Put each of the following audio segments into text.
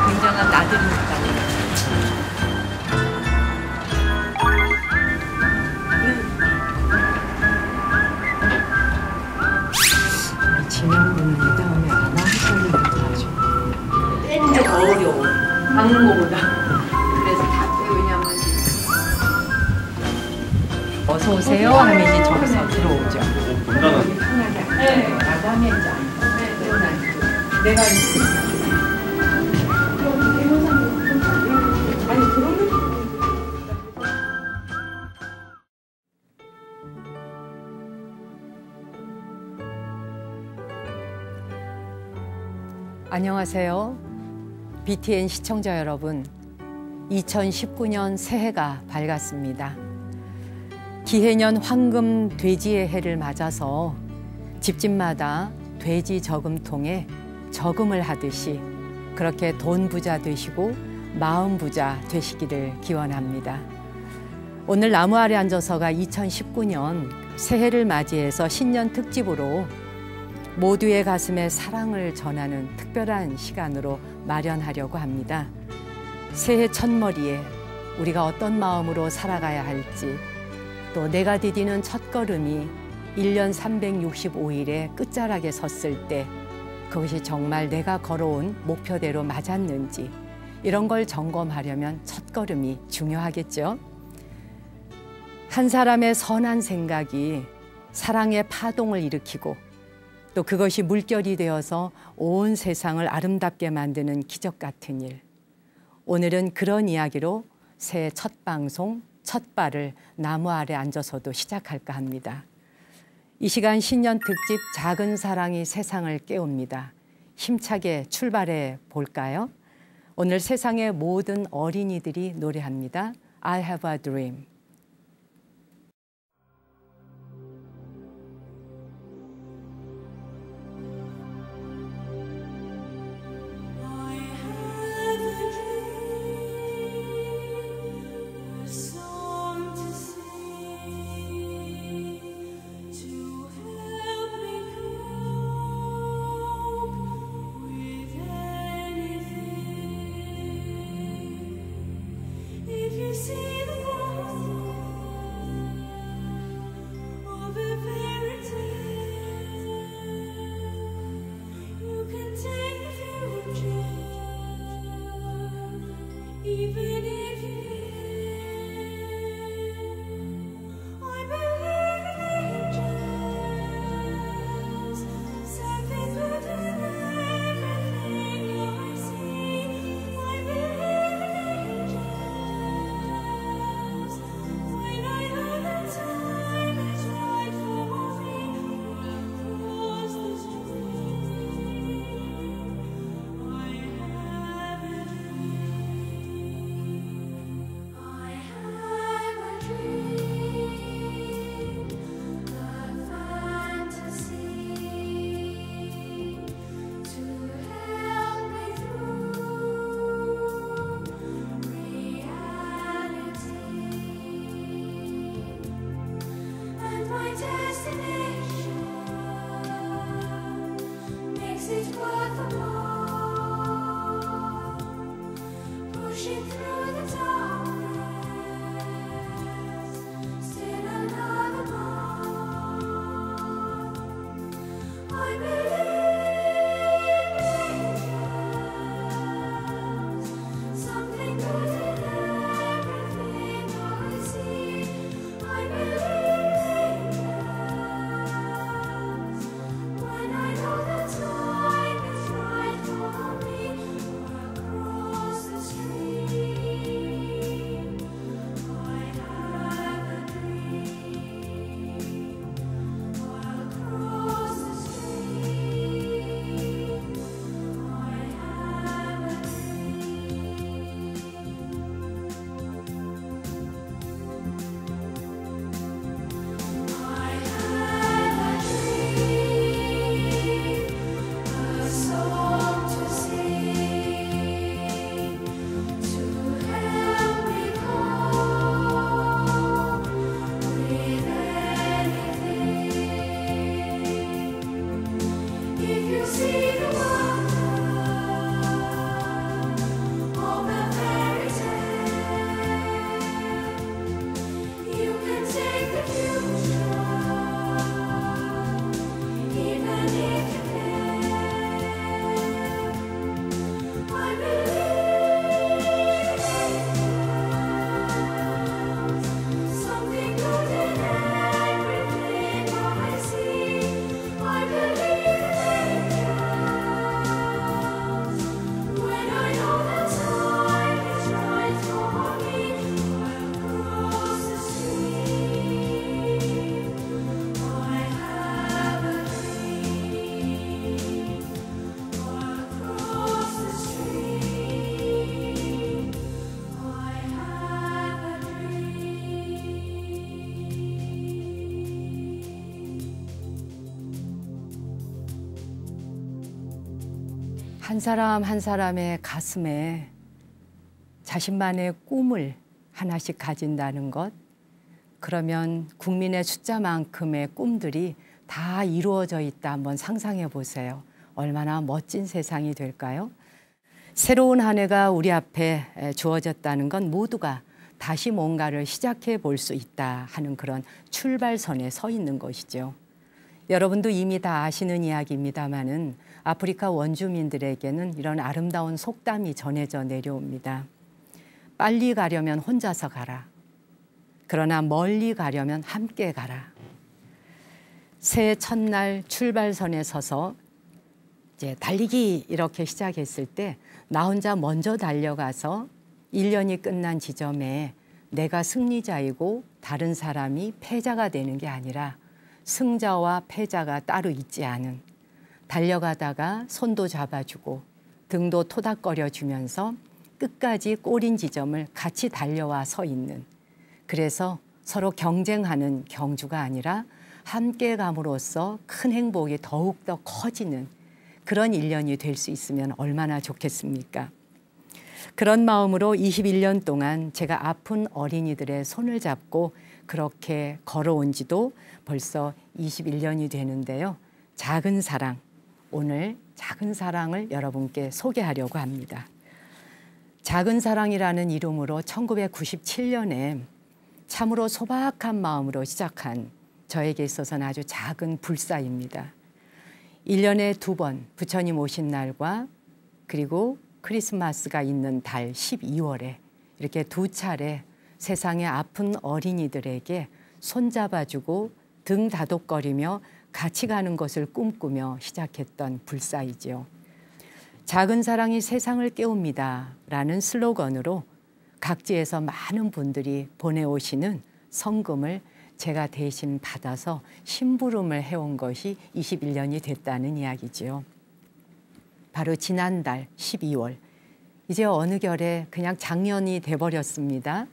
굉장한 나들이니까. 진양분은 이 다음에 아나운서를 하죠. 떼는 게 더 어려워. 박는 거보다. 그래서 다 왜냐면 어서 오세요 하면 이제 저기서 들어오죠. 본다는 네, 나가면 이제 안 내가 아니 그러면 안녕하세요. BTN 시청자 여러분, 2019년 새해가 밝았습니다. 기해년 황금 돼지의 해를 맞아서 집집마다 돼지 저금통에 저금을 하듯이 그렇게 돈 부자 되시고 마음 부자 되시기를 기원합니다. 오늘 나무 아래 앉아서가 2019년 새해를 맞이해서 신년 특집으로 모두의 가슴에 사랑을 전하는 특별한 시간으로 마련하려고 합니다. 새해 첫머리에 우리가 어떤 마음으로 살아가야 할지, 또 내가 디디는 첫걸음이 1년 365일의 끝자락에 섰을 때 그것이 정말 내가 걸어온 목표대로 맞았는지, 이런 걸 점검하려면 첫걸음이 중요하겠죠. 한 사람의 선한 생각이 사랑의 파동을 일으키고 또 그것이 물결이 되어서 온 세상을 아름답게 만드는 기적 같은 일. 오늘은 그런 이야기로 새해 첫 방송, 첫 발을 나무 아래 앉아서도 시작할까 합니다. 이 시간 신년 특집 작은 사랑이 세상을 깨웁니다. 힘차게 출발해 볼까요? 오늘 세상의 모든 어린이들이 노래합니다. I have a dream. If you see the world 한 사람 한 사람의 가슴에 자신만의 꿈을 하나씩 가진다는 것, 그러면 국민의 숫자만큼의 꿈들이 다 이루어져 있다 한번 상상해 보세요. 얼마나 멋진 세상이 될까요? 새로운 한 해가 우리 앞에 주어졌다는 건 모두가 다시 뭔가를 시작해 볼 수 있다 하는 그런 출발선에 서 있는 것이죠. 여러분도 이미 다 아시는 이야기입니다마는 아프리카 원주민들에게는 이런 아름다운 속담이 전해져 내려옵니다. 빨리 가려면 혼자서 가라. 그러나 멀리 가려면 함께 가라. 새해 첫날 출발선에 서서 이제 달리기 이렇게 시작했을 때 나 혼자 먼저 달려가서 1년이 끝난 지점에 내가 승리자이고 다른 사람이 패자가 되는 게 아니라 승자와 패자가 따로 있지 않은, 달려가다가 손도 잡아주고 등도 토닥거려 주면서 끝까지 꼬린 지점을 같이 달려와 서 있는, 그래서 서로 경쟁하는 경주가 아니라 함께 감으로써 큰 행복이 더욱더 커지는 그런 1년이 될 수 있으면 얼마나 좋겠습니까? 그런 마음으로 21년 동안 제가 아픈 어린이들의 손을 잡고 그렇게 걸어온 지도 벌써 21년이 되는데요. 작은 사랑, 오늘 작은 사랑을 여러분께 소개하려고 합니다. 작은 사랑이라는 이름으로 1997년에 참으로 소박한 마음으로 시작한 저에게 있어서는 아주 작은 불사입니다. 1년에 2번 부처님 오신 날과 그리고 크리스마스가 있는 달 12월에 이렇게 2차례 세상의 아픈 어린이들에게 손잡아주고 등 다독거리며 같이 가는 것을 꿈꾸며 시작했던 불사이지요. 작은 사랑이 세상을 깨웁니다 라는 슬로건으로 각지에서 많은 분들이 보내오시는 성금을 제가 대신 받아서 심부름을 해온 것이 21년이 됐다는 이야기지요. 바로 지난달 12월, 이제 어느 결에 그냥 작년이 돼버렸습니다.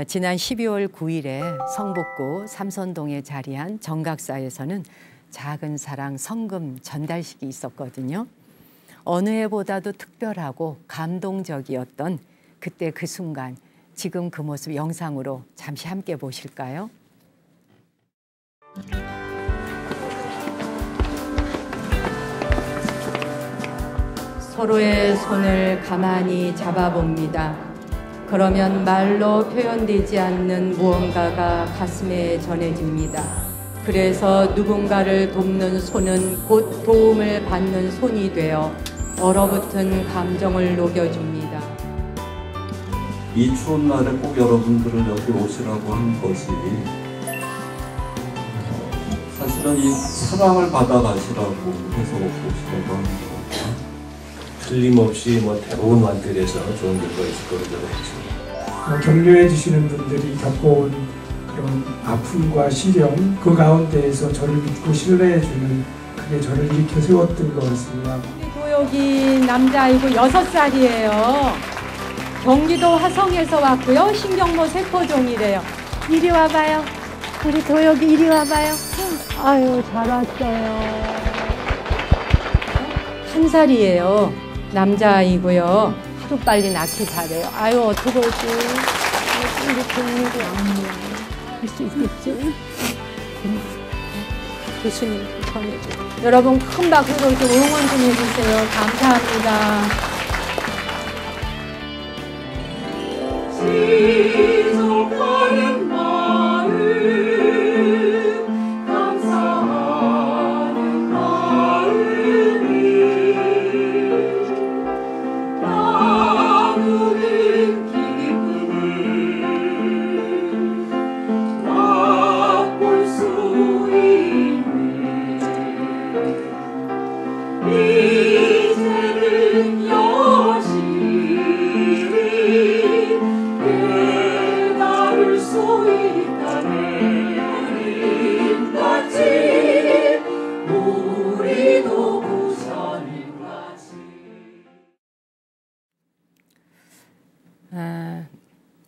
지난 12월 9일에 성북구 삼선동에 자리한 정각사에서는 작은 사랑 성금 전달식이 있었거든요. 어느 해보다도 특별하고 감동적이었던 그때 그 순간, 지금 그 모습 영상으로 잠시 함께 보실까요? 서로의 손을 가만히 잡아봅니다. 그러면 말로 표현되지 않는 무언가가 가슴에 전해집니다. 그래서 누군가를 돕는 손은 곧 도움을 받는 손이 되어 얼어붙은 감정을 녹여줍니다. 이 추운 날에 꼭 여러분들을 여기 오시라고 한 것이 사실은 이 사랑을 받아가시라고 해서 오시라고 하는 거고, 틀림없이 대부분 완들에서 좋은 결과가 있을 거라고 생각합니다. 격려해 주시는 분들이 겪어온 그런 아픔과 시련, 그 가운데에서 저를 믿고 신뢰해 주는, 그게 저를 일으켜 세웠던 것 같습니다. 도혁이 남자아이고 6살이에요. 경기도 화성에서 왔고요. 신경모 세포종이래요. 이리 와봐요. 우리 도혁이 이리 와봐요. 아유, 잘 왔어요. 1살이에요. 남자아이고요. 하루빨리 낳기 잘해요. 아유, 어떡하지? 이렇게 일이 할 수 있겠죠? 교수님 전해주고. 여러분 큰 박수로 좀 응원 좀 해주세요. 감사합니다. 지속하는 마음, 감사하는 마음이 나누는 기쁨을 맛볼 수 있네. 이제는 여신이 깨달을 수 있다네. 하나님같이 우리도 부처님같이.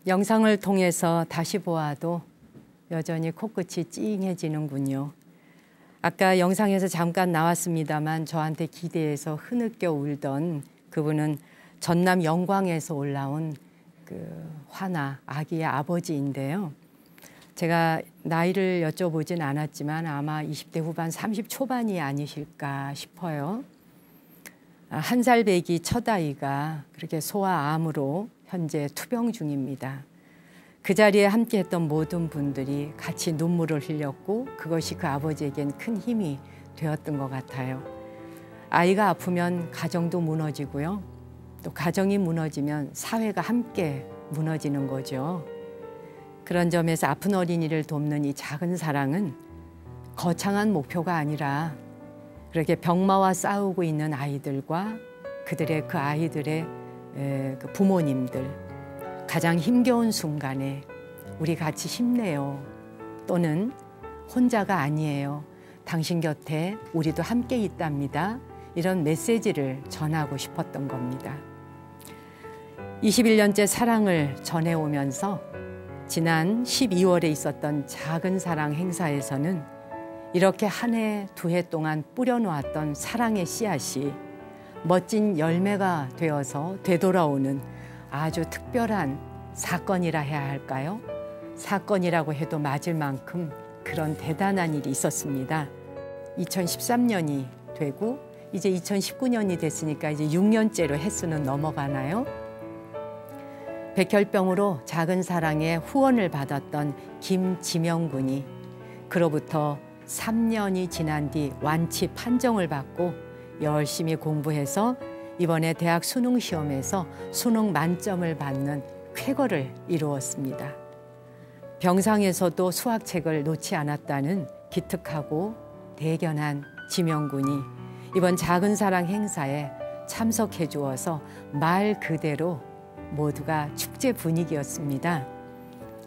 영상을 통해서 다시 보아도 여전히 코끝이 찡해지는군요. 아까 영상에서 잠깐 나왔습니다만 저한테 기대해서 흐느껴 울던 그분은 전남 영광에서 올라온 그 화나 아기의 아버지인데요. 제가 나이를 여쭤보진 않았지만 아마 20대 후반 30 초반이 아니실까 싶어요. 1살 배기 첫 아이가 그렇게 소아암으로 현재 투병 중입니다. 그 자리에 함께했던 모든 분들이 같이 눈물을 흘렸고 그것이 그 아버지에겐 큰 힘이 되었던 것 같아요. 아이가 아프면 가정도 무너지고요. 또 가정이 무너지면 사회가 함께 무너지는 거죠. 그런 점에서 아픈 어린이를 돕는 이 작은 사랑은 거창한 목표가 아니라 그렇게 병마와 싸우고 있는 아이들과 그들의 그 아이들의 그 부모님들 가장 힘겨운 순간에 우리 같이 힘내요. 또는 혼자가 아니에요. 당신 곁에 우리도 함께 있답니다. 이런 메시지를 전하고 싶었던 겁니다. 21년째 사랑을 전해오면서 지난 12월에 있었던 작은 사랑 행사에서는 이렇게 한 해, 두 해 동안 뿌려놓았던 사랑의 씨앗이 멋진 열매가 되어서 되돌아오는 아주 특별한 사건이라 해야 할까요? 사건이라고 해도 맞을 만큼 그런 대단한 일이 있었습니다. 2013년이 되고 이제 2019년이 됐으니까 이제 6년째로 횟수는 넘어가나요? 백혈병으로 작은 사랑의 후원을 받았던 김지명 군이 그로부터 3년이 지난 뒤 완치 판정을 받고 열심히 공부해서 이번에 대학 수능 시험에서 수능 만점을 받는 쾌거를 이루었습니다. 병상에서도 수학책을 놓지 않았다는 기특하고 대견한 지명 군이 이번 작은 사랑 행사에 참석해 주어서 말 그대로 모두가 축제 분위기였습니다.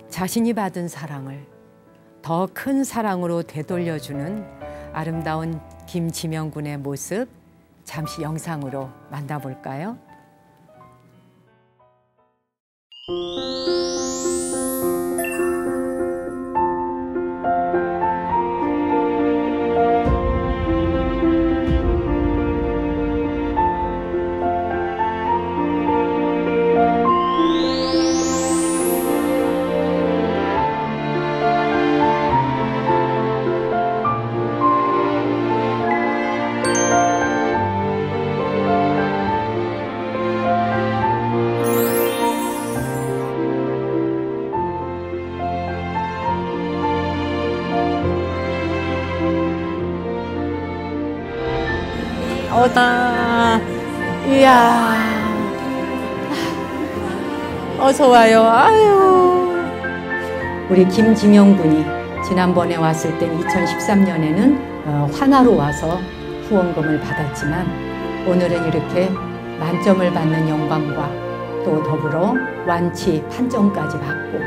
자신이 받은 사랑을 더 큰 사랑으로 되돌려주는 아름다운 김지명 군의 모습 잠시 영상으로 만나볼까요? 이야, 어서 와요. 아유, 우리 김지명 군이 지난번에 왔을 땐 2013년에는 화나로 와서 후원금을 받았지만 오늘은 이렇게 만점을 받는 영광과 또 더불어 완치 판정까지 받고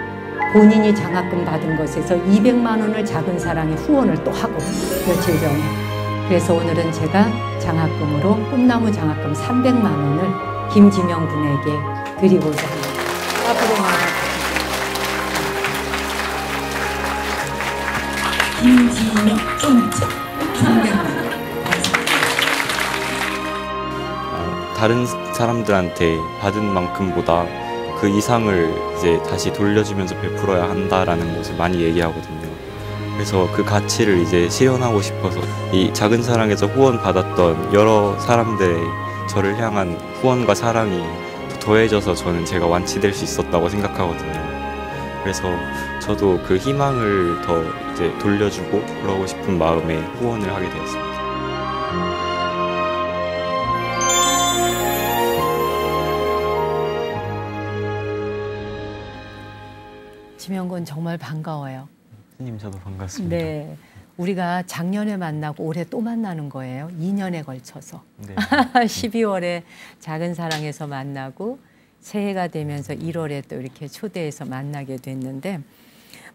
본인이 장학금 받은 것에서 200만 원을 작은 사랑에 후원을 또 하고 며칠 전에 그래서 오늘은 제가 장학금으로 꿈나무 장학금 300만 원을 김지명 군에게 드리고자 합니다. 앞으로만 김지명 쫀쫀 300만 원. 다른 사람들한테 받은 만큼보다 그 이상을 이제 다시 돌려주면서 베풀어야 한다라는 것을 많이 얘기하거든요. 그래서 그 가치를 이제 실현하고 싶어서 이 작은 사랑에서 후원받았던 여러 사람들의 저를 향한 후원과 사랑이 더해져서 저는 제가 완치될 수 있었다고 생각하거든요. 그래서 저도 그 희망을 더 이제 돌려주고 그러고 싶은 마음에 후원을 하게 되었습니다. 지명군 정말 반가워요. 선생님 저도 반갑습니다. 네, 우리가 작년에 만나고 올해 또 만나는 거예요. 2년에 걸쳐서. 네. 12월에 작은 사랑에서 만나고 새해가 되면서 1월에 또 이렇게 초대해서 만나게 됐는데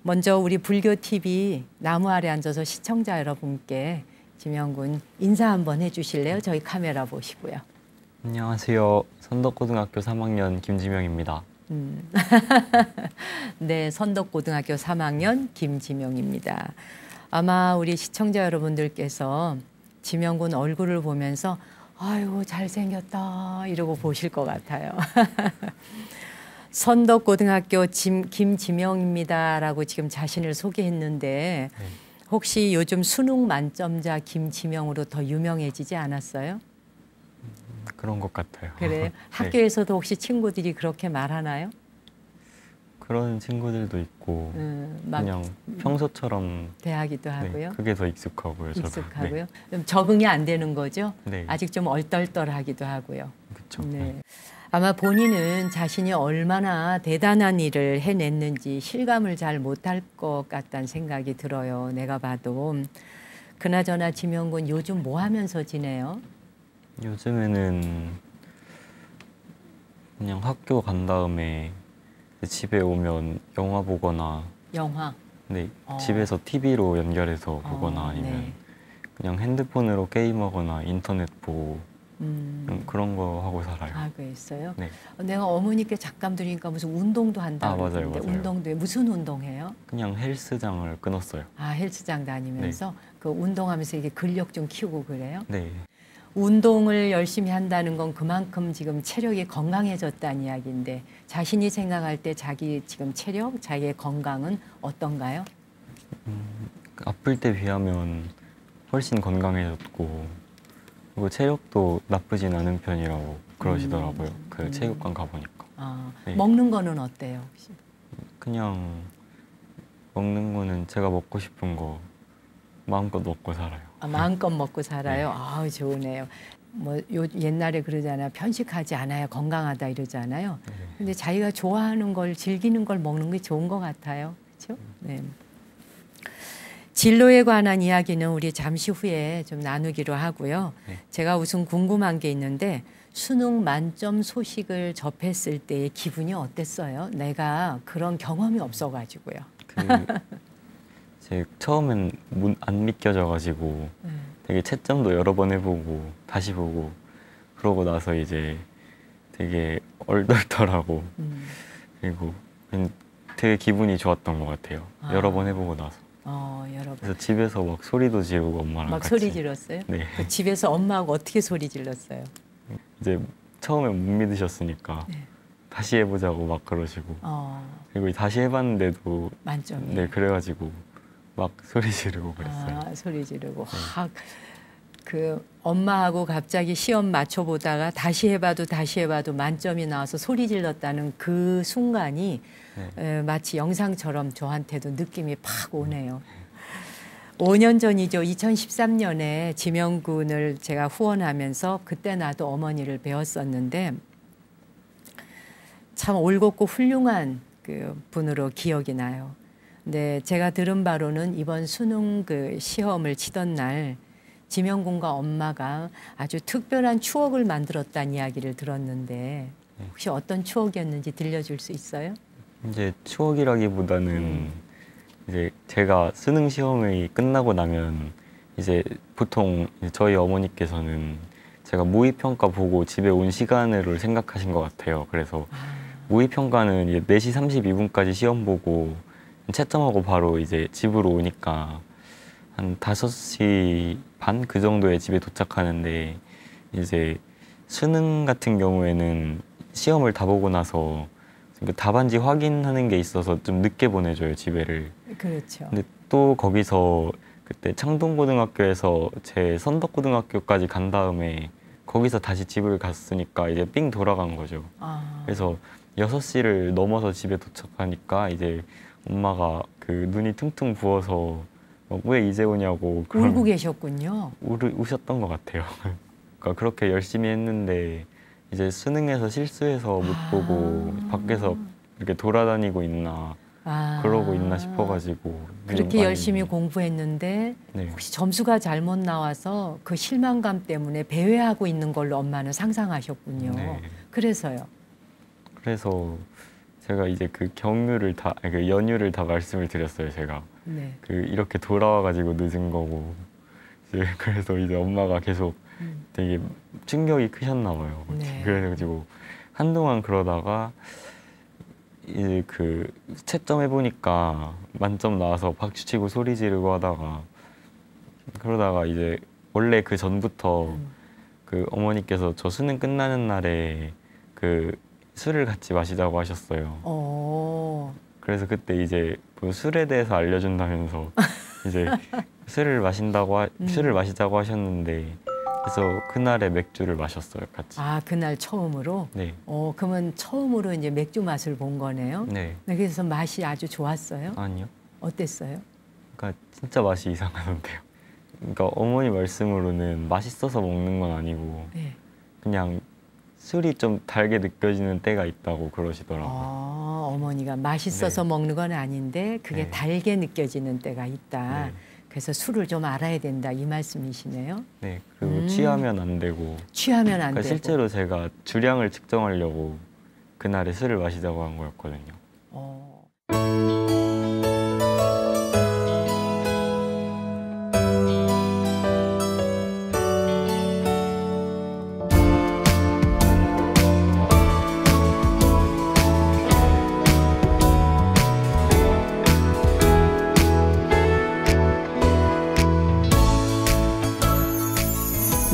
먼저 우리 불교TV 나무 아래 앉아서 시청자 여러분께 지명군 인사 한번 해주실래요? 저희 카메라 보시고요. 안녕하세요. 선덕고등학교 3학년 김지명입니다. 네, 선덕고등학교 3학년 김지명입니다. 아마 우리 시청자 여러분들께서 지명군 얼굴을 보면서 아유 잘생겼다 이러고 보실 것 같아요. 선덕고등학교 김지명입니다라고 지금 자신을 소개했는데 혹시 요즘 수능 만점자 김지명으로 더 유명해지지 않았어요? 그런 것 같아요. 그래요? 네. 학교에서도 혹시 친구들이 그렇게 말하나요? 그런 친구들도 있고 막 그냥 평소처럼 대하기도 네, 하고요. 그게 더 익숙하고요. 저도. 익숙하고요. 좀 적응이 안 되는 거죠? 네. 아직 좀 얼떨떨하기도 하고요. 그렇죠. 네. 아마 본인은 자신이 얼마나 대단한 일을 해냈는지 실감을 잘 못할 것 같다는 생각이 들어요. 내가 봐도. 그나저나 지명군 요즘 뭐 하면서 지내요? 요즘에는 그냥 학교 간 다음에 집에 오면 영화 보거나 영화? 네, 집에서 TV로 연결해서 보거나 아니면 네. 그냥 핸드폰으로 게임하거나 인터넷 보고 그런 거 하고 살아요. 하고 있어요? 네. 내가 어머니께 잠깐 들으니까 무슨 운동도 한다고 맞아요, 그러는데 맞아요. 운동도 무슨 운동해요? 그냥 헬스장을 끊었어요. 아 헬스장 다니면서 그 운동하면서 이게 근력 좀 키우고 그래요? 네, 운동을 열심히 한다는 건 그만큼 지금 체력이 건강해졌다는 이야기인데 자신이 생각할 때 자기 지금 체력, 자기의 건강은 어떤가요? 아플 때 비하면 훨씬 건강해졌고 그리고 체력도 나쁘진 않은 편이라고 그러시더라고요. 그 체육관 가보니까. 아, 네. 먹는 거는 어때요? 혹시? 그냥 먹는 거는 제가 먹고 싶은 거 마음껏 먹고 살아요. 아, 마음껏 먹고 살아요? 네. 아 좋으네요. 뭐 옛날에 그러잖아요. 편식하지 않아야 건강하다 이러잖아요. 네. 근데 자기가 좋아하는 걸 즐기는 걸 먹는 게 좋은 것 같아요. 그렇죠? 네. 진로에 관한 이야기는 우리 잠시 후에 좀 나누기로 하고요. 네. 제가 우선 궁금한 게 있는데 수능 만점 소식을 접했을 때의 기분이 어땠어요? 내가 그런 경험이 없어가지고요. 제 처음엔 안 믿겨져가지고 되게 채점도 여러 번 해보고 다시 보고 그러고 나서 이제 되게 얼떨떨하고 그리고 되게 기분이 좋았던 것 같아요. 여러 번 해보고 나서. 여러 번. 그래서 집에서 막 소리도 지르고 엄마랑 막 같이. 소리 질렀어요? 네. 그 집에서 엄마하고 어떻게 소리 질렀어요? 이제 처음에 못 믿으셨으니까 다시 해보자고 막 그러시고 그리고 다시 해봤는데도 만점이. 네 그래가지고 막 소리 지르고 그랬어요. 소리 지르고 그 엄마하고 갑자기 시험 맞춰보다가 다시 해봐도 만점이 나와서 소리 질렀다는 그 순간이 마치 영상처럼 저한테도 느낌이 팍 오네요. 5년 전이죠. 2013년에 지명군을 제가 후원하면서 그때 나도 어머니를 배웠었는데 참 올곧고 훌륭한 그 분으로 기억이 나요. 근데 제가 들은 바로는 이번 수능 그 시험을 치던 날 지명군과 엄마가 아주 특별한 추억을 만들었다는 이야기를 들었는데 혹시 어떤 추억이었는지 들려줄 수 있어요? 이제 추억이라기보다는 이제 제가 수능 시험이 끝나고 나면 이제 보통 저희 어머니께서는 제가 모의평가 보고 집에 온 시간으로 생각하신 것 같아요. 그래서 모의평가는 이제 4시 32분까지 시험 보고 채점하고 바로 이제 집으로 오니까 한 5시 반 그 정도에 집에 도착하는데 이제 수능 같은 경우에는 시험을 다 보고 나서 답안지 확인하는 게 있어서 좀 늦게 보내줘요, 집에를. 그렇죠. 근데 또 거기서 그때 창동고등학교에서 제 선덕고등학교까지 간 다음에 거기서 다시 집을 갔으니까 이제 삥 돌아간 거죠. 그래서 6시를 넘어서 집에 도착하니까 이제 엄마가 그 눈이 퉁퉁 부어서 왜 이제 오냐고 울고 계셨군요. 우셨던 것 같아요. 그러니까 그렇게 열심히 했는데 이제 수능에서 실수해서 못 보고 밖에서 이렇게 돌아다니고 있나 그러고 있나 싶어가지고 그렇게 많이, 열심히 공부했는데 네. 혹시 점수가 잘못 나와서 그 실망감 때문에 배회하고 있는 걸로 엄마는 상상하셨군요. 네. 그래서요. 그래서 제가 이제 그 그 연유를 다 말씀을 드렸어요. 제가 네. 그 이렇게 돌아와가지고 늦은 거고 이제 그래서 이제 엄마가 계속 되게 충격이 크셨나 봐요. 네. 그래가지고 한동안 그러다가 이제 그 채점해 보니까 만점 나와서 박수 치고 소리 지르고 하다가 그러다가 이제 원래 그 전부터 그 어머니께서 저 수능 끝나는 날에 그 술을 같이 마시자고 하셨어요. 그래서 그때 이제 그 술에 대해서 알려준다면서 이제 술을 마시자고 하셨는데 그래서 그날에 맥주를 마셨어요, 같이. 아, 그날 처음으로? 네. 그러면 처음으로 이제 맥주 맛을 본 거네요? 네. 그래서 맛이 아주 좋았어요? 아니요. 어땠어요? 그러니까 진짜 맛이 이상하던데요. 그러니까 어머니 말씀으로는 맛있어서 먹는 건 아니고 네. 그냥 술이 좀 달게 느껴지는 때가 있다고 그러시더라고요. 어머니가 맛있어서 네. 먹는 건 아닌데 그게 네. 달게 느껴지는 때가 있다. 네. 그래서 술을 좀 알아야 된다 이 말씀이시네요. 네. 그리고 취하면 안 되고. 취하면 안 그러니까 되고. 실제로 제가 주량을 측정하려고 그날에 술을 마시자고 한 거였거든요.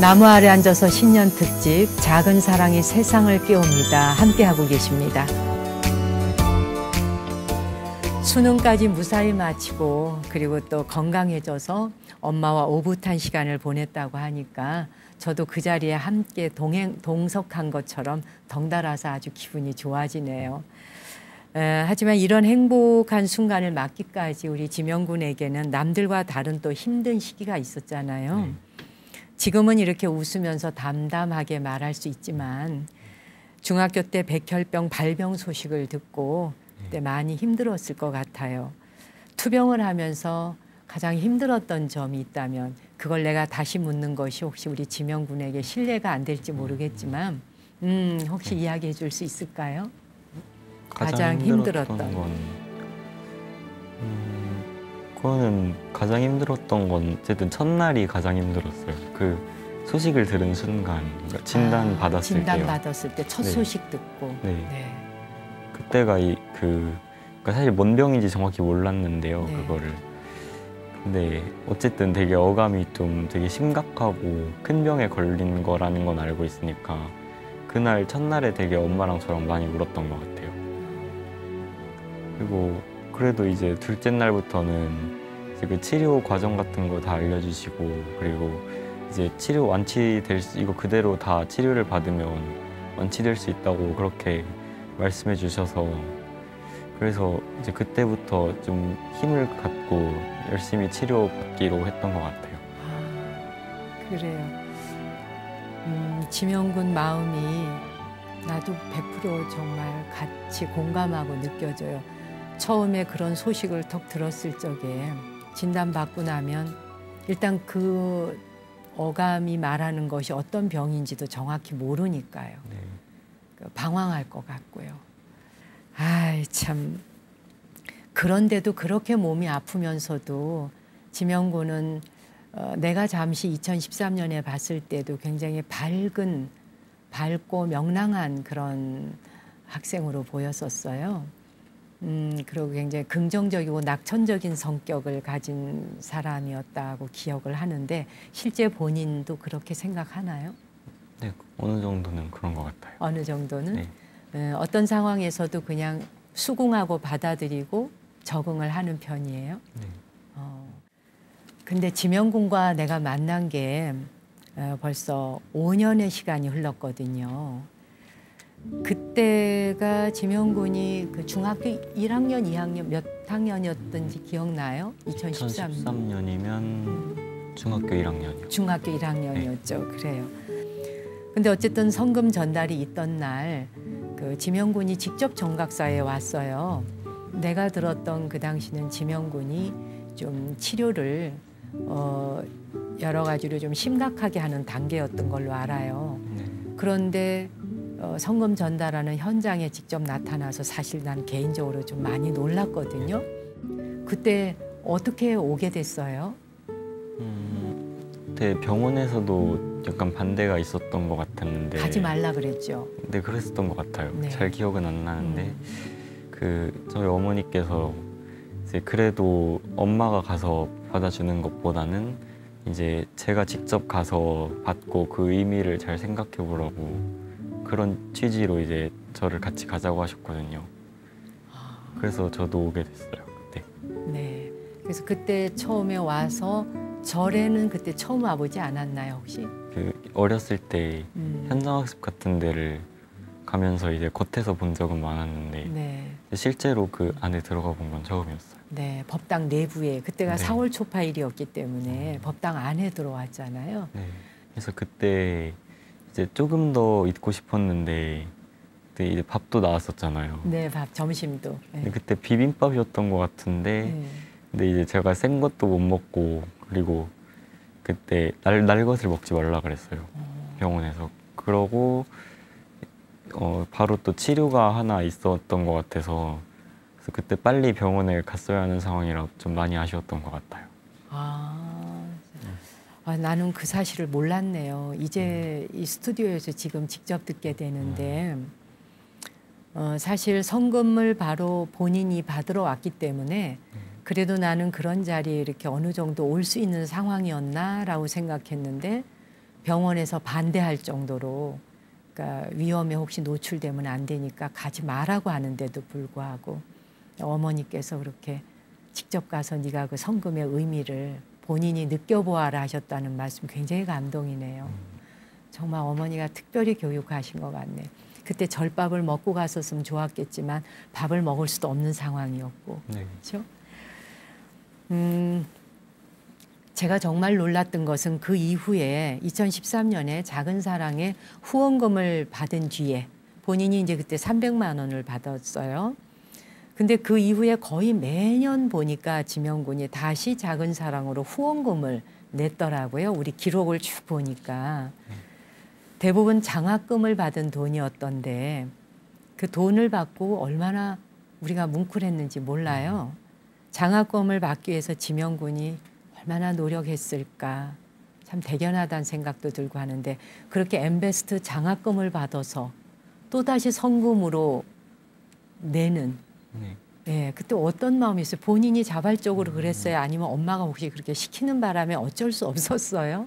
나무 아래 앉아서 신년 특집 작은 사랑이 세상을 깨웁니다. 함께하고 계십니다. 수능까지 무사히 마치고 그리고 또 건강해져서 엄마와 오붓한 시간을 보냈다고 하니까 저도 그 자리에 함께 동석한 것처럼 덩달아서 아주 기분이 좋아지네요. 하지만 이런 행복한 순간을 맞기까지 우리 지명군에게는 남들과 다른 또 힘든 시기가 있었잖아요. 지금은 이렇게 웃으면서 담담하게 말할 수 있지만 중학교 때 백혈병 발병 소식을 듣고 그때 많이 힘들었을 것 같아요. 투병을 하면서 가장 힘들었던 점이 있다면 그걸 내가 다시 묻는 것이 혹시 우리 지명군에게 신뢰가 안 될지 모르겠지만 혹시 이야기해 줄 수 있을까요? 가장 힘들었던 건 그거는 가장 힘들었던 건 어쨌든 첫날이 가장 힘들었어요. 그 소식을 들은 순간, 그러니까 진단 받았을 때요. 진단 받았을 때 첫 네. 소식 듣고. 네. 네. 그때가 그러니까 사실 뭔 병인지 정확히 몰랐는데요. 네. 그거를. 근데 어쨌든 되게 어감이 좀 되게 심각하고 큰 병에 걸린 거라는 건 알고 있으니까 그날 첫날에 되게 엄마랑 저랑 많이 울었던 것 같아요. 그리고 그래도 이제 둘째 날부터는 이제 그 치료 과정 같은 거 다 알려주시고 그리고 이제 치료 이거 그대로 다 치료를 받으면 완치될 수 있다고 그렇게 말씀해 주셔서 그래서 이제 그때부터 좀 힘을 갖고 열심히 치료받기로 했던 것 같아요. 그래요. 지명군 마음이 나도 100% 정말 같이 공감하고 느껴져요. 처음에 그런 소식을 톡 들었을 적에 진단받고 나면 일단 그 어감이 말하는 것이 어떤 병인지도 정확히 모르니까요. 네. 방황할 것 같고요. 아이 참 그런데도 그렇게 몸이 아프면서도 지명군은 내가 잠시 2013년에 봤을 때도 굉장히 밝고 명랑한 그런 학생으로 보였었어요. 그리고 굉장히 긍정적이고 낙천적인 성격을 가진 사람이었다고 기억을 하는데 실제 본인도 그렇게 생각하나요? 네, 어느 정도는 그런 것 같아요. 어느 정도는? 네. 어떤 상황에서도 그냥 수긍하고 받아들이고 적응을 하는 편이에요. 네. 근데 지명군과 내가 만난 게 벌써 5년의 시간이 흘렀거든요. 그때가 지명군이 그 중학교 1학년, 2학년 몇 학년이었던지 기억나요? 2013년이면 중학교 1학년이요. 중학교 1학년이었죠. 네. 그래요. 근데 어쨌든 성금 전달이 있던 날 그 지명군이 직접 정각사에 왔어요. 내가 들었던 그 당시는 지명군이 좀 치료를 여러 가지로 좀 심각하게 하는 단계였던 걸로 알아요. 네. 그런데 성금 전달하는 현장에 직접 나타나서 사실 난 개인적으로 좀 많이 놀랐거든요. 그때 어떻게 오게 됐어요? 그때 병원에서도 약간 반대가 있었던 것 같았는데 가지 말라 그랬죠. 네, 그랬었던 것 같아요. 네. 잘 기억은 안 나는데 저희 어머니께서 이제 그래도 엄마가 가서 받아주는 것보다는 이제 제가 직접 가서 받고 그 의미를 잘 생각해 보라고 그런 취지로 이제 저를 같이 가자고 하셨거든요. 그래서 저도 오게 됐어요, 그때. 네. 그래서 그때 처음에 와서 절에는 그때 처음 와보지 않았나요, 혹시? 어렸을 때 음. 현장학습 같은 데를 가면서 이제 겉에서 본 적은 많았는데 네. 실제로 그 안에 들어가 본 건 처음이었어요. 네, 법당 내부에 그때가 네. 4월 초파일이었기 때문에 법당 안에 들어왔잖아요. 네. 그래서 그때 이제 조금 더 있고 싶었는데 그때 이제 밥도 나왔었잖아요. 네, 밥 점심도. 네. 근데 그때 비빔밥이었던 것 같은데 네. 근데 이제 제가 센 것도 못 먹고 그리고 그때 날 것을 먹지 말라 그랬어요. 병원에서. 그러고 바로 또 치료가 하나 있었던 것 같아서 그래서 그때 빨리 병원에 갔어야 하는 상황이라 좀 많이 아쉬웠던 것 같아요. 나는 그 사실을 몰랐네요. 이제 이 스튜디오에서 지금 직접 듣게 되는데 사실 성금을 바로 본인이 받으러 왔기 때문에 그래도 나는 그런 자리에 이렇게 어느 정도 올 수 있는 상황이었나라고 생각했는데 병원에서 반대할 정도로 그러니까 위험에 혹시 노출되면 안 되니까 가지 말라고 하는데도 불구하고 어머니께서 그렇게 직접 가서 네가 그 성금의 의미를 본인이 느껴보아라 하셨다는 말씀 굉장히 감동이네요. 정말 어머니가 특별히 교육하신 것 같네. 그때 절밥을 먹고 갔었으면 좋았겠지만 밥을 먹을 수도 없는 상황이었고. 네. 그렇죠? 제가 정말 놀랐던 것은 그 이후에 2013년에 작은 사랑의 후원금을 받은 뒤에 본인이 이제 그때 300만 원을 받았어요. 근데 그 이후에 거의 매년 보니까 지명군이 다시 작은 사랑으로 후원금을 냈더라고요. 우리 기록을 쭉 보니까. 대부분 장학금을 받은 돈이었던데 그 돈을 받고 얼마나 우리가 뭉클했는지 몰라요. 장학금을 받기 위해서 지명군이 얼마나 노력했을까. 참 대견하다는 생각도 들고 하는데 그렇게 엠베스트 장학금을 받아서 또다시 성금으로 내는 네. 네, 그때 어떤 마음이 있어요? 본인이 자발적으로 그랬어요? 아니면 엄마가 혹시 그렇게 시키는 바람에 어쩔 수 없었어요?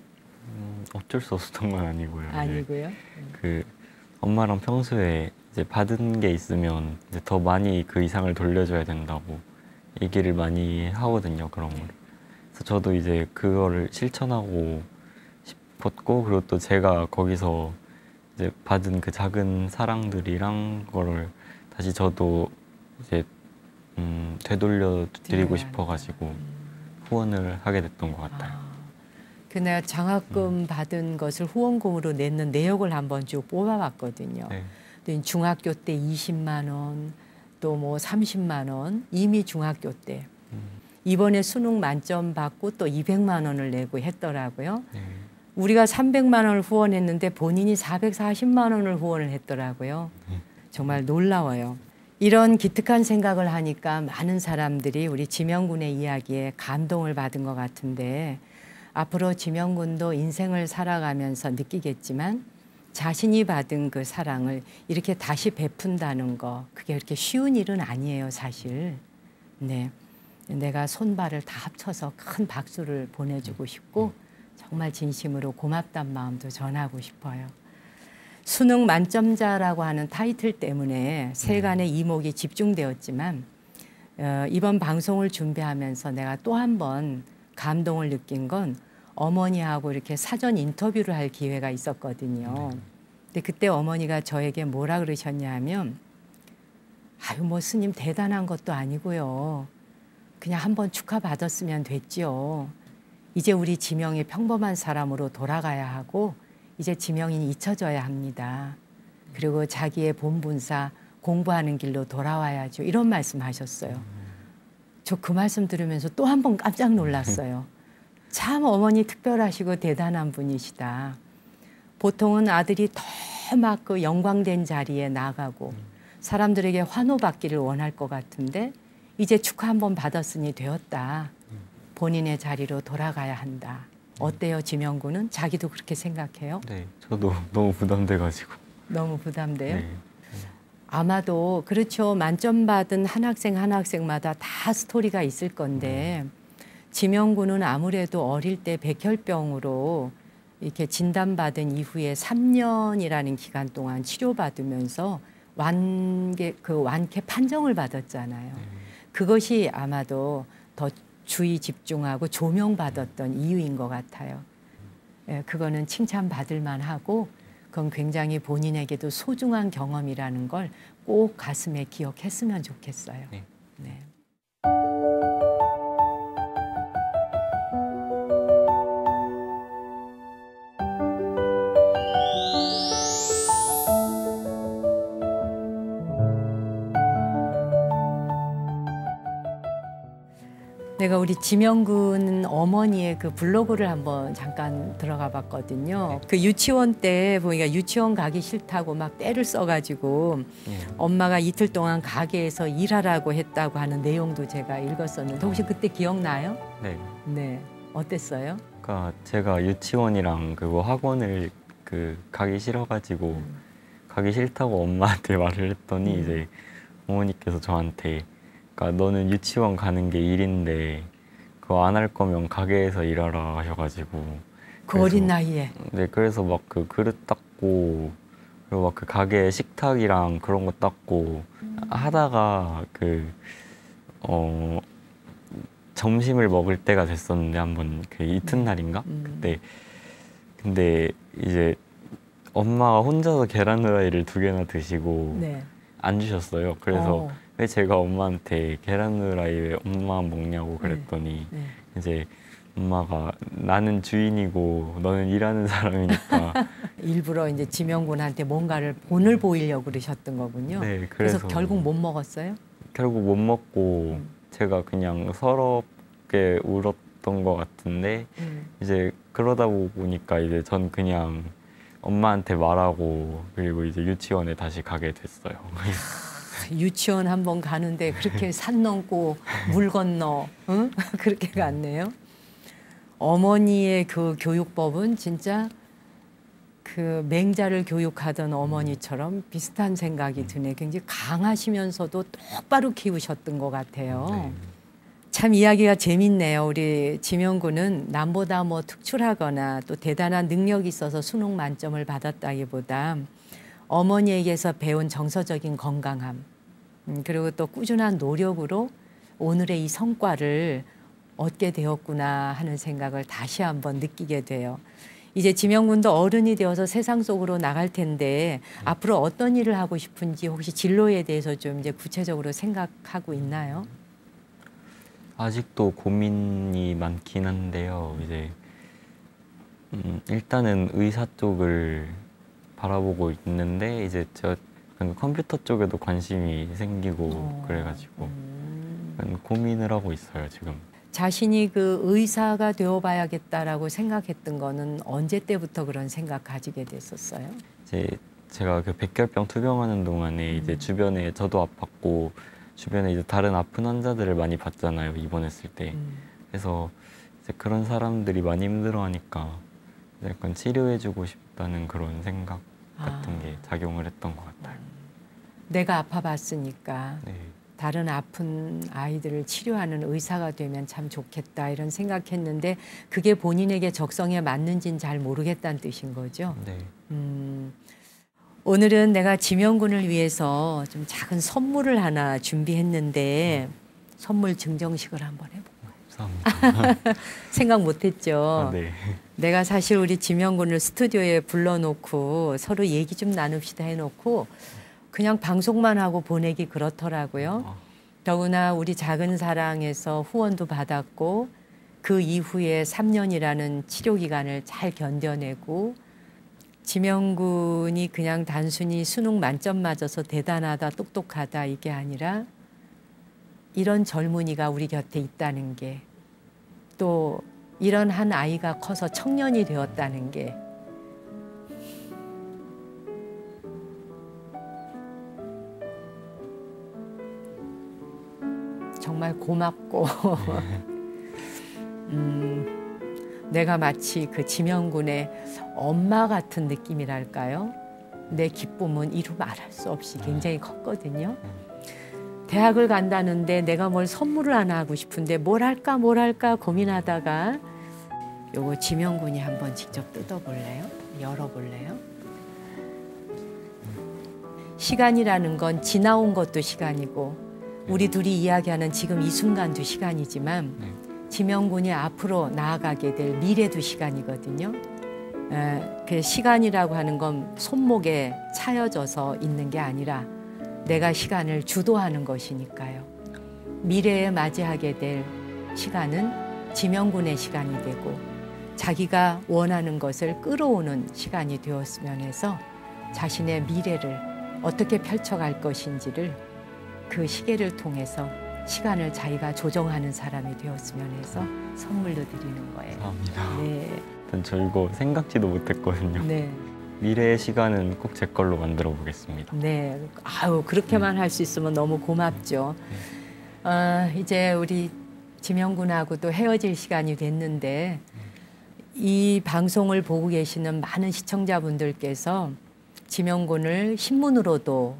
어쩔 수 없었던 건 아니고요. 아니고요. 엄마랑 평소에 이제 받은 게 있으면 이제 더 많이 그 이상을 돌려줘야 된다고 얘기를 많이 하거든요. 그런 걸. 그래서 저도 이제 그거를 실천하고 싶었고 그리고 또 제가 거기서 이제 받은 그 작은 사랑들이랑 그거를 다시 저도 이제 되돌려 드리고 싶어가지고 후원을 하게 됐던 것 같아요. 그 내가 장학금 받은 것을 후원금으로 냈는 내역을 한번 쭉 뽑아봤거든요. 네. 중학교 때 20만 원, 또 뭐 30만 원, 이미 중학교 때. 이번에 수능 만점 받고 또 200만 원을 내고 했더라고요. 네. 우리가 300만 원을 후원했는데 본인이 440만 원을 후원을 했더라고요. 정말 놀라워요. 이런 기특한 생각을 하니까 많은 사람들이 우리 지명군의 이야기에 감동을 받은 것 같은데 앞으로 지명군도 인생을 살아가면서 느끼겠지만 자신이 받은 그 사랑을 이렇게 다시 베푼다는 거 그게 그렇게 쉬운 일은 아니에요, 사실. 네, 내가 손발을 다 합쳐서 큰 박수를 보내주고 싶고 정말 진심으로 고맙단 마음도 전하고 싶어요. 수능 만점자라고 하는 타이틀 때문에 세간의 이목이 집중되었지만 이번 방송을 준비하면서 내가 또 한 번 감동을 느낀 건 어머니하고 이렇게 사전 인터뷰를 할 기회가 있었거든요. 근데 그때 어머니가 저에게 뭐라 그러셨냐 하면 아유 뭐 스님 대단한 것도 아니고요. 그냥 한번 축하받았으면 됐지요. 이제 우리 지명이 평범한 사람으로 돌아가야 하고 이제 지명이 잊혀져야 합니다. 그리고 자기의 본분사 공부하는 길로 돌아와야죠. 이런 말씀하셨어요. 저 그 말씀 들으면서 또 한 번 깜짝 놀랐어요. 참 어머니 특별하시고 대단한 분이시다. 보통은 아들이 더 막 그 영광된 자리에 나가고 사람들에게 환호받기를 원할 것 같은데 이제 축하 한번 받았으니 되었다. 본인의 자리로 돌아가야 한다. 어때요, 지명군은? 자기도 그렇게 생각해요? 네, 저도 너무 부담돼가지고. 너무 부담돼요? 네. 아마도 그렇죠. 만점 받은 한 학생마다 다 스토리가 있을 건데 지명군은 아무래도 어릴 때 백혈병으로 이렇게 진단받은 이후에 3년이라는 기간 동안 치료받으면서 완쾌 판정을 받았잖아요. 그것이 아마도 더 주의 집중하고 조명받았던 이유인 것 같아요. 예, 그거는 칭찬받을 만하고 그건 굉장히 본인에게도 소중한 경험이라는 걸 꼭 가슴에 기억했으면 좋겠어요. 네. 네. 내가 우리 지명군 어머니의 그 블로그를 한번 잠깐 들어가 봤거든요. 그 유치원 때 보니까 유치원 가기 싫다고 막 떼를 써가지고 엄마가 이틀 동안 가게에서 일하라고 했다고 하는 내용도 제가 읽었었는데 혹시 그때 기억나요? 네. 네. 어땠어요? 그러니까 제가 유치원이랑 그거 학원을 가기 싫어가지고 가기 싫다고 엄마한테 말을 했더니 이제 어머니께서 저한테 그러니까 너는 유치원 가는 게 일인데 그거 안 할 거면 가게에서 일하라 하셔가지고 그 어린 나이에. 네, 그래서 막 그 그릇 닦고 그리고 막 그 가게 식탁이랑 그런 거 닦고 하다가 점심을 먹을 때가 됐었는데 한번 그 이튿날인가 그때 근데 이제 엄마가 혼자서 계란 후라이를 2개나 드시고 네. 안 주셨어요. 그래서 왜 제가 엄마한테 계란 후라이 왜 엄마 먹냐고 그랬더니 이제 엄마가 나는 주인이고 너는 일하는 사람이니까 일부러 이제 지명군한테 뭔가를 본을 보이려고 그러셨던 거군요. 네, 그래서 결국 못 먹었어요? 결국 못 먹고 제가 그냥 서럽게 울었던 것 같은데 이제 그러다 보니까 이제 전 그냥 엄마한테 말하고 그리고 이제 유치원에 다시 가게 됐어요. 유치원 한번 가는데 그렇게 산 넘고 물 건너 응? 그렇게 갔네요. 어머니의 그 교육법은 진짜 그 맹자를 교육하던 어머니처럼 비슷한 생각이 드네. 굉장히 강하시면서도 똑바로 키우셨던 것 같아요. 네. 참 이야기가 재밌네요. 우리 지명군은 남보다 뭐 특출하거나 또 대단한 능력이 있어서 수능 만점을 받았다기보다 어머니에게서 배운 정서적인 건강함 그리고 또 꾸준한 노력으로 오늘의 이 성과를 얻게 되었구나 하는 생각을 다시 한번 느끼게 돼요. 이제 지명군도 어른이 되어서 세상 속으로 나갈 텐데 앞으로 어떤 일을 하고 싶은지 혹시 진로에 대해서 좀 이제 구체적으로 생각하고 있나요? 아직도 고민이 많긴 한데요. 이제 일단은 의사 쪽을 바라보고 있는데 이제 저 컴퓨터 쪽에도 관심이 생기고 그래가지고 고민을 하고 있어요 지금. 자신이 그 의사가 되어봐야겠다라고 생각했던 거는 언제 때부터 그런 생각 가지게 됐었어요? 이제 제가 그 백혈병 투병하는 동안에 이제 주변에 저도 아팠고 주변에 이제 다른 아픈 환자들을 많이 봤잖아요 입원했을 때. 그래서 이제 그런 사람들이 많이 힘들어하니까 약간 치료해주고 싶다는 그런 생각 같은 게 작용을 했던 것 같아요. 내가 아파봤으니까 네. 다른 아픈 아이들을 치료하는 의사가 되면 참 좋겠다 이런 생각했는데 그게 본인에게 적성에 맞는지는 잘 모르겠다는 뜻인 거죠? 네. 오늘은 내가 지명군을 위해서 좀 작은 선물을 하나 준비했는데 선물 증정식을 한번 해볼까요? 감사합니다. 생각 못했죠? 아, 네. 내가 사실 우리 지명군을 스튜디오에 불러놓고 서로 얘기 좀 나눕시다 해놓고 그냥 방송만 하고 보내기 그렇더라고요. 더구나 우리 작은 사랑에서 후원도 받았고 그 이후에 3년이라는 치료 기간을 잘 견뎌내고 지명군이 그냥 단순히 수능 만점 맞아서 대단하다 똑똑하다 이게 아니라 이런 젊은이가 우리 곁에 있다는 게 또 이런 한 아이가 커서 청년이 되었다는 게 정말 고맙고 내가 마치 그 지명군의 엄마 같은 느낌이랄까요? 내 기쁨은 이루 말할 수 없이 굉장히 컸거든요. 대학을 간다는데 내가 뭘 선물을 하나 하고 싶은데 뭘 할까 고민하다가 요거 지명군이 한번 직접 뜯어볼래요? 열어볼래요? 시간이라는 건 지나온 것도 시간이고 우리 둘이 이야기하는 지금 이 순간도 시간이지만 지명군이 앞으로 나아가게 될 미래도 시간이거든요. 그 시간이라고 하는 건 손목에 차여져서 있는 게 아니라 내가 시간을 주도하는 것이니까요. 미래에 맞이하게 될 시간은 지명군의 시간이 되고 자기가 원하는 것을 끌어오는 시간이 되었으면 해서 자신의 미래를 어떻게 펼쳐갈 것인지를 그 시계를 통해서 시간을 자기가 조정하는 사람이 되었으면 해서 선물로 드리는 거예요. 감사합니다. 네. 저 이거 생각지도 못했거든요. 네. 미래의 시간은 꼭 제 걸로 만들어 보겠습니다. 네. 아유, 그렇게만 할 수 있으면 너무 고맙죠. 이제 우리 지명군하고도 헤어질 시간이 됐는데 이 방송을 보고 계시는 많은 시청자분들께서 지명군을 신문으로도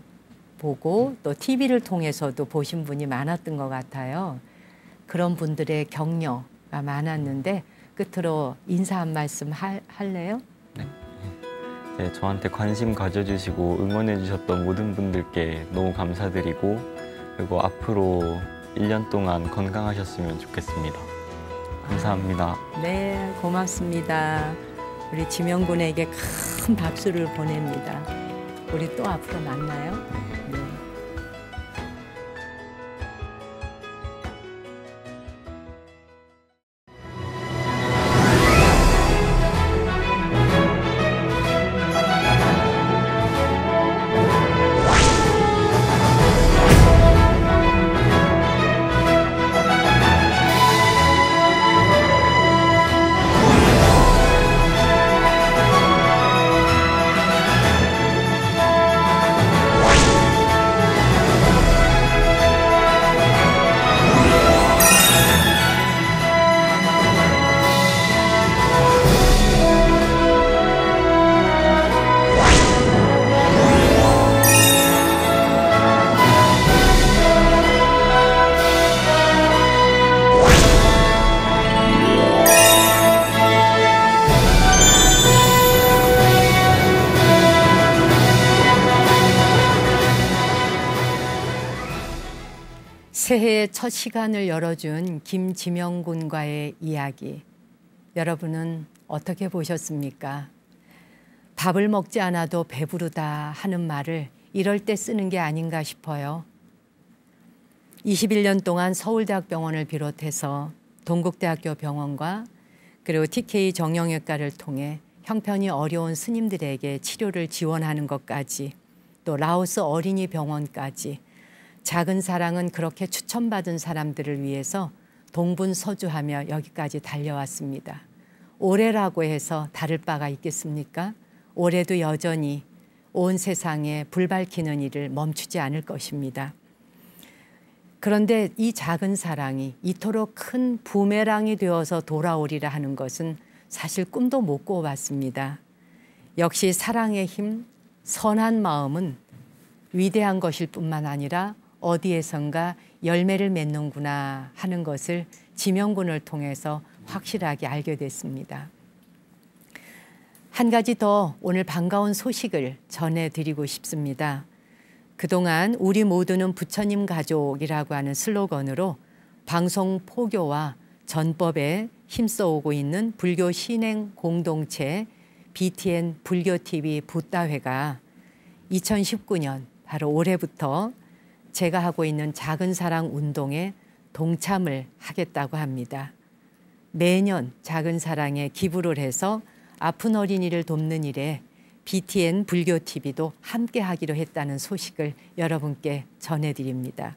보고 또 TV를 통해서도 보신 분이 많았던 것 같아요. 그런 분들의 격려가 많았는데 끝으로 인사 한 말씀 할래요? 네, 저한테 관심 가져주시고 응원해 주셨던 모든 분들께 너무 감사드리고 그리고 앞으로 1년 동안 건강하셨으면 좋겠습니다. 감사합니다. 네, 고맙습니다. 우리 지명군에게 큰 박수를 보냅니다. 우리 또 앞으로 만나요. 네. 새해의 첫 시간을 열어준 김지명군과의 이야기, 여러분은 어떻게 보셨습니까? 밥을 먹지 않아도 배부르다 하는 말을 이럴 때 쓰는 게 아닌가 싶어요. 21년 동안 서울대학병원을 비롯해서 동국대학교 병원과 그리고 TK 정형외과를 통해 형편이 어려운 스님들에게 치료를 지원하는 것까지, 또 라오스 어린이 병원까지 작은 사랑은 그렇게 추천받은 사람들을 위해서 동분서주하며 여기까지 달려왔습니다. 올해라고 해서 다를 바가 있겠습니까? 올해도 여전히 온 세상에 불 밝히는 일을 멈추지 않을 것입니다. 그런데 이 작은 사랑이 이토록 큰 부메랑이 되어서 돌아오리라 하는 것은 사실 꿈도 못 꾸어봤습니다. 역시 사랑의 힘, 선한 마음은 위대한 것일 뿐만 아니라 어디에선가 열매를 맺는구나 하는 것을 지명군을 통해서 확실하게 알게 됐습니다. 한 가지 더 오늘 반가운 소식을 전해드리고 싶습니다. 그동안 우리 모두는 부처님 가족이라고 하는 슬로건으로 방송 포교와 전법에 힘써오고 있는 불교 신행 공동체 BTN 불교TV 붓다회가 2019년 바로 올해부터 제가 하고 있는 작은 사랑 운동에 동참을 하겠다고 합니다. 매년 작은 사랑에 기부를 해서 아픈 어린이를 돕는 일에 BTN 불교TV도 함께 하기로 했다는 소식을 여러분께 전해드립니다.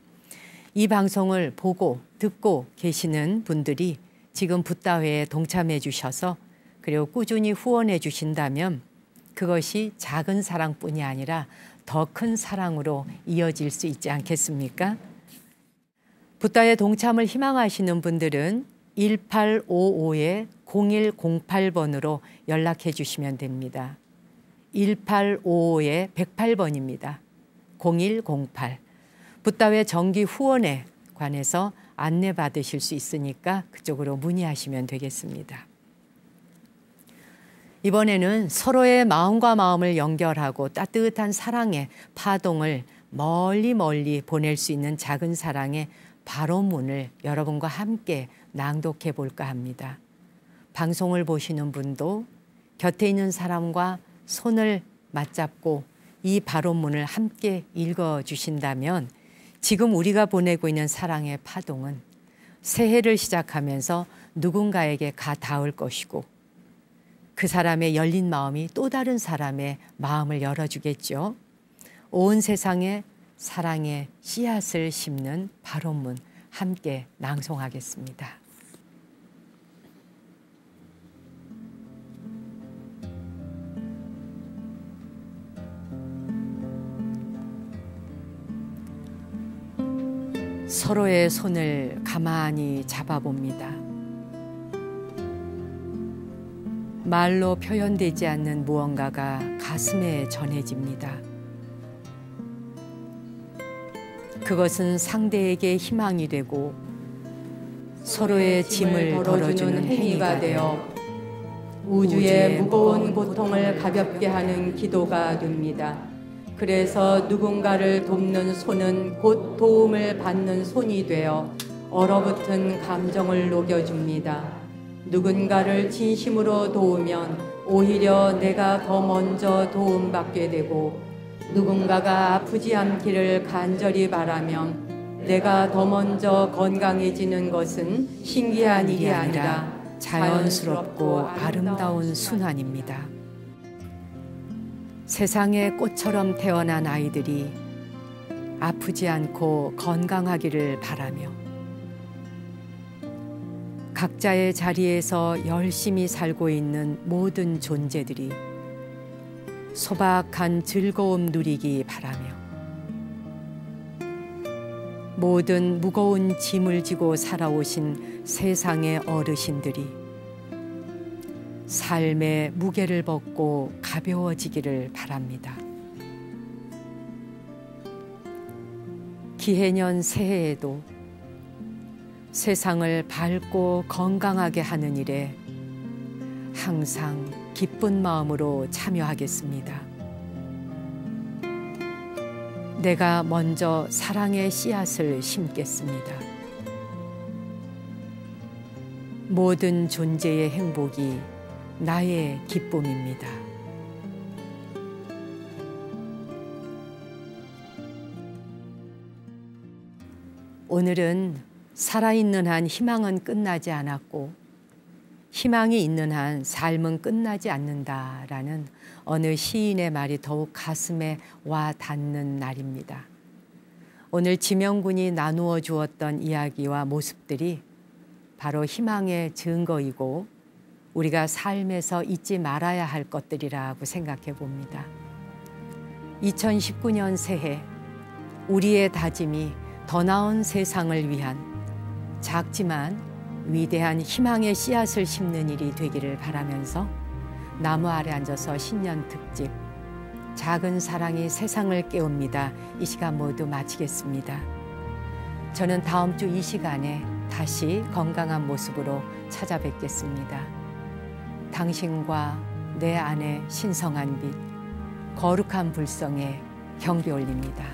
이 방송을 보고 듣고 계시는 분들이 지금 붓다회에 동참해 주셔서 그리고 꾸준히 후원해 주신다면 그것이 작은 사랑뿐이 아니라 더 큰 사랑으로 이어질 수 있지 않겠습니까? 붓다회 동참을 희망하시는 분들은 1855-0108번으로 연락해 주시면 됩니다. 1855-108번입니다. 0108. 붓다회 정기 후원에 관해서 안내받으실 수 있으니까 그쪽으로 문의하시면 되겠습니다. 이번에는 서로의 마음과 마음을 연결하고 따뜻한 사랑의 파동을 멀리 멀리 보낼 수 있는 작은 사랑의 발원문을 여러분과 함께 낭독해 볼까 합니다. 방송을 보시는 분도 곁에 있는 사람과 손을 맞잡고 이 발원문을 함께 읽어주신다면 지금 우리가 보내고 있는 사랑의 파동은 새해를 시작하면서 누군가에게 가 닿을 것이고 그 사람의 열린 마음이 또 다른 사람의 마음을 열어주겠죠. 온 세상에 사랑의 씨앗을 심는 발원문 함께 낭송하겠습니다. 서로의 손을 가만히 잡아봅니다. 말로 표현되지 않는 무언가가 가슴에 전해집니다. 그것은 상대에게 희망이 되고 서로의 짐을 덜어주는 행위가 되어 우주의 무거운 고통을 가볍게 하는 기도가 됩니다. 그래서 누군가를 돕는 손은 곧 도움을 받는 손이 되어 얼어붙은 감정을 녹여줍니다. 누군가를 진심으로 도우면 오히려 내가 더 먼저 도움받게 되고 누군가가 아프지 않기를 간절히 바라면 내가 더 먼저 건강해지는 것은 신기한 일이 아니라 자연스럽고 아름다운 순환입니다. 세상의 꽃처럼 태어난 아이들이 아프지 않고 건강하기를 바라며 각자의 자리에서 열심히 살고 있는 모든 존재들이 소박한 즐거움 누리기 바라며 모든 무거운 짐을 지고 살아오신 세상의 어르신들이 삶의 무게를 벗고 가벼워지기를 바랍니다. 기해년 새해에도 세상을 밝고 건강하게 하는 일에 항상 기쁜 마음으로 참여하겠습니다. 내가 먼저 사랑의 씨앗을 심겠습니다. 모든 존재의 행복이 나의 기쁨입니다. 오늘은 살아있는 한 희망은 끝나지 않았고 희망이 있는 한 삶은 끝나지 않는다라는 어느 시인의 말이 더욱 가슴에 와 닿는 날입니다. 오늘 지명군이 나누어 주었던 이야기와 모습들이 바로 희망의 증거이고 우리가 삶에서 잊지 말아야 할 것들이라고 생각해 봅니다. 2019년 새해 우리의 다짐이 더 나은 세상을 위한 작지만 위대한 희망의 씨앗을 심는 일이 되기를 바라면서 나무 아래 앉아서 신년 특집 작은 사랑이 세상을 깨웁니다. 이 시간 모두 마치겠습니다. 저는 다음 주 이 시간에 다시 건강한 모습으로 찾아뵙겠습니다. 당신과 내 안의 신성한 빛, 거룩한 불성에 경배 올립니다.